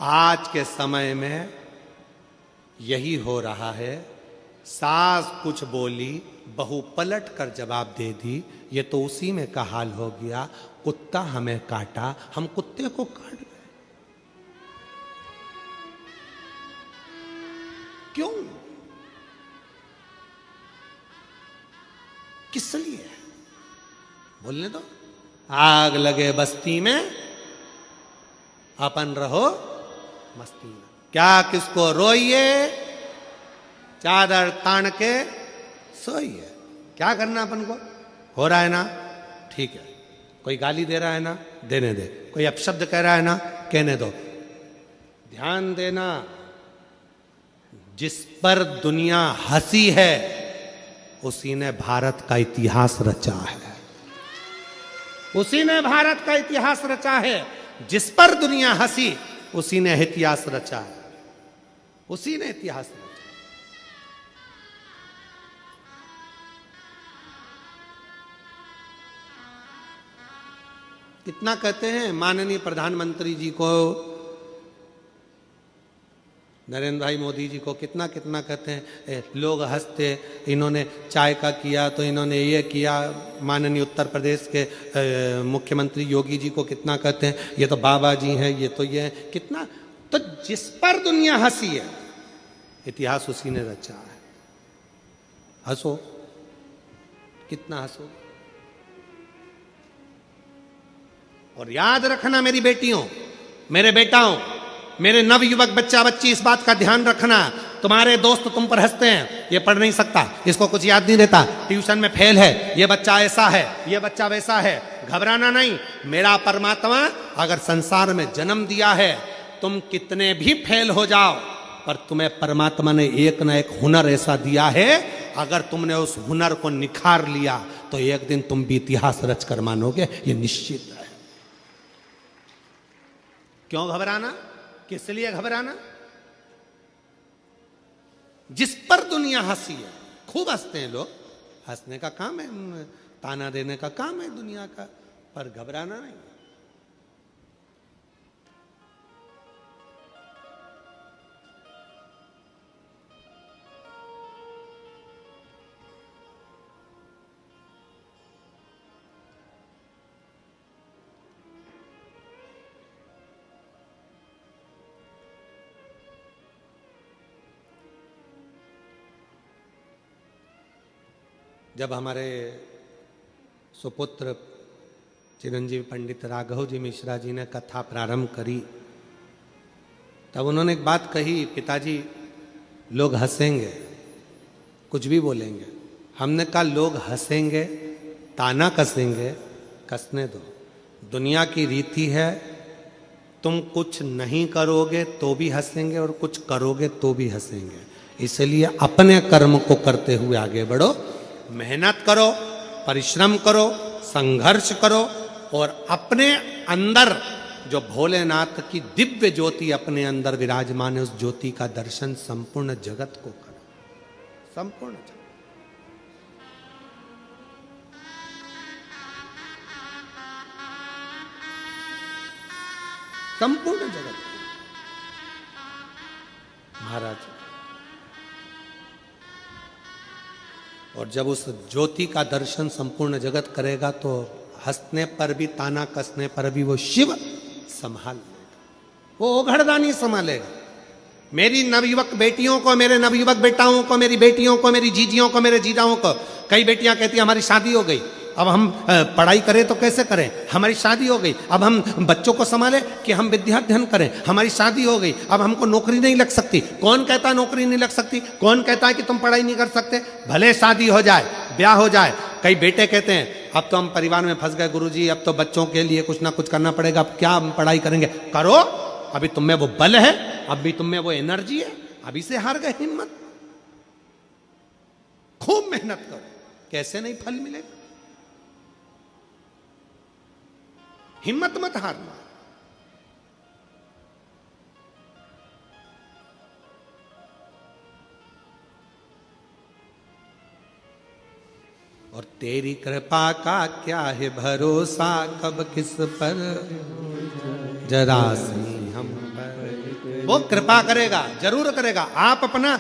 आज के समय में यही हो रहा है। सास कुछ बोली, बहू पलट कर जवाब दे दी। ये तो उसी में का हाल हो गया, कुत्ता हमें काटा, हम कुत्ते को काट गए। क्यों? किस लिए? बोलने दो। आग लगे बस्ती में, अपन रहो मस्ती में। क्या किसको रोइए, चादर तान के सोइए। क्या करना अपन को? हो रहा है ना, ठीक है। कोई गाली दे रहा है ना, देने दे। कोई अपशब्द कह रहा है ना, कहने दो। ध्यान देना, जिस पर दुनिया हंसी है उसी ने भारत का इतिहास रचा है। उसी ने भारत का इतिहास रचा है। जिस पर दुनिया हंसी उसी ने इतिहास रचा है। उसी ने इतिहास रचा। कितना कहते हैं माननीय प्रधानमंत्री जी को, नरेंद्र भाई मोदी जी को, कितना कितना कहते हैं, लोग हंसते, इन्होंने चाय का किया तो इन्होंने ये किया। माननीय उत्तर प्रदेश के मुख्यमंत्री योगी जी को कितना कहते हैं, ये तो बाबा जी हैं, ये तो ये है। कितना, तो जिस पर दुनिया हंसी है इतिहास उसी ने रचा है। हंसो, कितना हंसो। और याद रखना मेरी बेटियों, मेरे बेटाओं, मेरे नवयुवक बच्चा बच्ची, इस बात का ध्यान रखना। तुम्हारे दोस्त तुम पर हंसते हैं, ये पढ़ नहीं सकता, इसको कुछ याद नहीं रहता, ट्यूशन में फेल है, ये बच्चा ऐसा है, ये बच्चा वैसा है। घबराना नहीं। मेरा परमात्मा अगर संसार में जन्म दिया है, तुम कितने भी फेल हो जाओ, पर तुम्हें परमात्मा ने एक ना एक हुनर ऐसा दिया है, अगर तुमने उस हुनर को निखार लिया तो एक दिन तुम भी इतिहास रच कर मानोगे, ये निश्चित है। क्यों घबराना? किस लिए घबराना? जिस पर दुनिया हंसी है, खूब हंसते हैं लोग, हंसने का काम है, ताना देने का काम है दुनिया का, पर घबराना नहीं। जब हमारे सुपुत्र चिरंजीवी पंडित राघव जी मिश्रा जी ने कथा प्रारंभ करी, तब उन्होंने एक बात कही, पिताजी लोग हंसेंगे, कुछ भी बोलेंगे। हमने कहा लोग हंसेंगे, ताना कसेंगे, कसने दो। दुनिया की रीति है, तुम कुछ नहीं करोगे तो भी हंसेंगे और कुछ करोगे तो भी हंसेंगे। इसलिए अपने कर्म को करते हुए आगे बढ़ो, मेहनत करो, परिश्रम करो, संघर्ष करो, और अपने अंदर जो भोलेनाथ की दिव्य ज्योति अपने अंदर विराजमान है, उस ज्योति का दर्शन संपूर्ण जगत को करो। संपूर्ण जगत, संपूर्ण जगत। महाराज, और जब उस ज्योति का दर्शन संपूर्ण जगत करेगा तो हंसने पर भी, ताना कसने पर भी वो शिव संभाल लेगा, वो ओघड़दानी संभालेगा। मेरी नवयुवक बेटियों को, मेरे नवयुवक बेटाओं को, मेरी बेटियों को, मेरी जीजियों को, मेरे जीजाओं को, कई बेटियां कहती हमारी शादी हो गई, अब हम पढ़ाई करें तो कैसे करें, हमारी शादी हो गई, अब हम बच्चों को संभालें कि हम विद्याध्ययन करें, हमारी शादी हो गई, अब हमको नौकरी नहीं लग सकती। कौन कहता है नौकरी नहीं लग सकती? कौन कहता है कि तुम पढ़ाई नहीं कर सकते? भले शादी हो जाए, ब्याह हो जाए। कई बेटे कहते हैं अब तो हम परिवार में फंस गए गुरुजी, अब तो बच्चों के लिए कुछ ना कुछ करना पड़ेगा, अब क्या हम पढ़ाई करेंगे? करो, अभी तुम में वो बल है, अभी तुम में वो एनर्जी है, अभी से हार गए हिम्मत, खूब मेहनत करो। कैसे नहीं फल मिलेगा? हिम्मत मत हारना। और तेरी कृपा का क्या है भरोसा, कब किस पर जरा सी हम पर वो कृपा करेगा, जरूर करेगा। आप अपना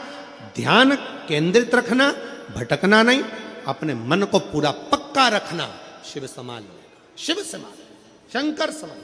ध्यान केंद्रित रखना, भटकना नहीं, अपने मन को पूरा पक्का रखना, शिव संभाल लेगा, शिव संभाल, शंकर संभाल।